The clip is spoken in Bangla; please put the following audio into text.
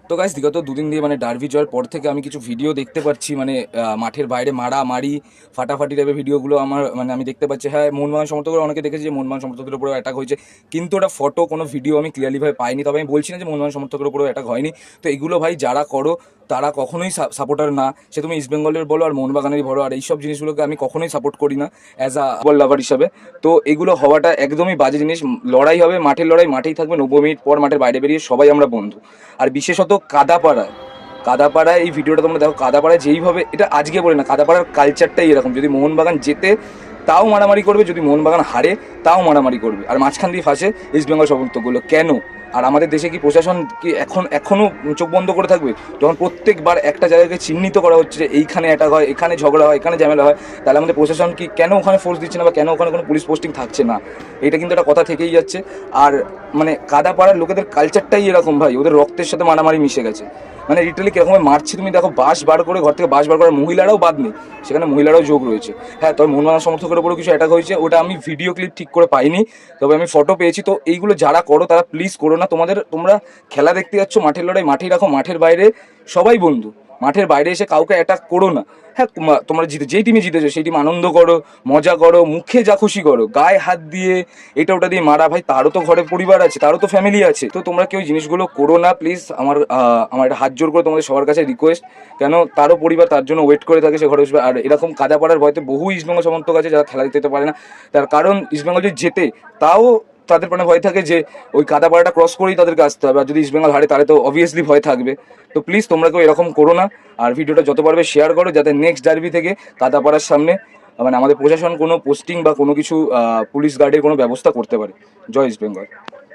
তো গাইস বিগত দুদিন দিয়ে মানে ডার্বি জয়ের পর থেকে আমি কিছু ভিডিও দেখতে পাচ্ছি, মানে মাঠের বাইরে মারামারি ফাটাফাটি টাইপের ভিডিওগুলো আমার মানে আমি দেখতে পাচ্ছি। হ্যাঁ, মোহনবাগান সমর্থকরা অনেকে দেখেছি যে মোহনবাগান সমর্থকদের উপরেও অ্যাটাক হয়েছে, কিন্তু ওটা ফটো কোনো ভিডিও আমি ক্লিয়ারলিভাবে পাইনি। তবে আমি বলছি না যে মোহনবাগান সমর্থকের উপরেও অ্যাটাক হয়নি। তো এগুলো ভাই যারা করো তারা কখনোই সাপোর্টার না, সে তুমি ইস্ট বেঙ্গলের বলো আর মোহনবাগানেরই বলো, আর এইসব জিনিসগুলোকে আমি কখনোই সাপোর্ট করি না অ্যাজ আ বল লাভার হিসাবে। তো এগুলো হওয়াটা একদমই বাজে জিনিস। লড়াই হবে, মাঠের লড়াই মাঠেই থাকবে, 90 মিনিট পর মাঠের বাইরে বেরিয়ে সবাই আমরা বন্ধু। আর বিশেষত কাদাপাড়ায় এই ভিডিওটা তোমরা দেখো, কাদাপাড়ায় যেইভাবে, এটা আজকে বলে না, কাদাপাড়ার কালচারটাই এরকম। যদি মোহনবাগান জেতে তাও মারামারি করবে, যদি মোহনবাগান হারে তাও মারামারি করবে, আর মাঝখান দিয়ে ফাঁসে ইস্টবেঙ্গল সমর্থকগুলো। কেন? আর আমাদের দেশে কি প্রশাসন কি এখনো চোখ বন্ধ করে থাকবে? যখন প্রত্যেকবার একটা জায়গাকে চিহ্নিত করা হচ্ছে যে এইখানে অ্যাটাক হয়, এখানে ঝগড়া হয়, এখানে ঝামেলা হয়, তাহলে আমাদের প্রশাসন কি কেন ওখানে ফোর্স দিচ্ছে না, বা কেন ওখানে কোনো পুলিশ পোস্টিং থাকছে না? এটা কিন্তু একটা কথা থেকেই যাচ্ছে। আর মানে কাদাপাড়ার লোকেদের কালচারটাই এরকম ভাই, ওদের রক্তের সাথে মারামারি মিশে গেছে। মানে লিটারালি কিরকম মারছে তুমি দেখো, বাঁশ বার করে, ঘর থেকে বাঁশ বার করে, মহিলারাও বাদ নেই, সেখানে মহিলারাও যোগ রয়েছে। হ্যাঁ, তবে মোহনবাগান সমর্থকের উপরেও কিছু অ্যাটাক হয়েছে, ওটা আমি ভিডিও ক্লিপ ঠিক করে পাইনি, তবে আমি ফটো পেয়েছি। তো এইগুলো যারা করো তারা প্লিজ করো না। তোমরা খেলা দেখতে যাচ্ছ, মাঠের লড়াই মাঠেই রাখো, মাঠের বাইরে সবাই বন্ধু, মাঠের বাইরে এসে কাউকে অ্যাটাক করো না। হ্যাঁ, তোমরা যেই টিমে জিতেছো সেই টিম আনন্দ করো, মজা করো, মুখে যা খুশি করো, গায়ে হাত দিয়ে এটা ওটা দিয়ে মারা, ভাই তারও তো ঘরে পরিবার আছে, তারও তো ফ্যামিলি আছে। তো তোমরা কেউ জিনিসগুলো করো না প্লিজ। আমার একটা হাত জোর করে তোমাদের সবার কাছে রিকোয়েস্ট। কেন, তারও পরিবার তার জন্য ওয়েট করে থাকে, সে ঘরে বসবে। আর এরকম কাদাপাড়ার ভয়তে বহু ইস্টবেঙ্গল সমর্থক আছে যারা খেলা দিতে পারে না, তার কারণ ইস্টবেঙ্গল যদি জেতে তাও তাদের মানে ভয় থাকে যে ওই কাদাপাড়াটা ক্রস করেই তাদেরকে আসতে হবে, আর যদি ইস্টবেঙ্গল হারে তাহলে তো অবভিয়াসলি ভয় থাকবে। তো প্লিজ তোমরা কেউ এরকম করো না, আর ভিডিওটা যত পারবে শেয়ার করো, যাতে নেক্সট ডার্বি থেকে কাদাপাড়ার সামনে মানে আমাদের প্রশাসন কোনো পোস্টিং বা কোনো কিছু পুলিশ গার্ডের কোনো ব্যবস্থা করতে পারে। জয় ইস্ট বেঙ্গল।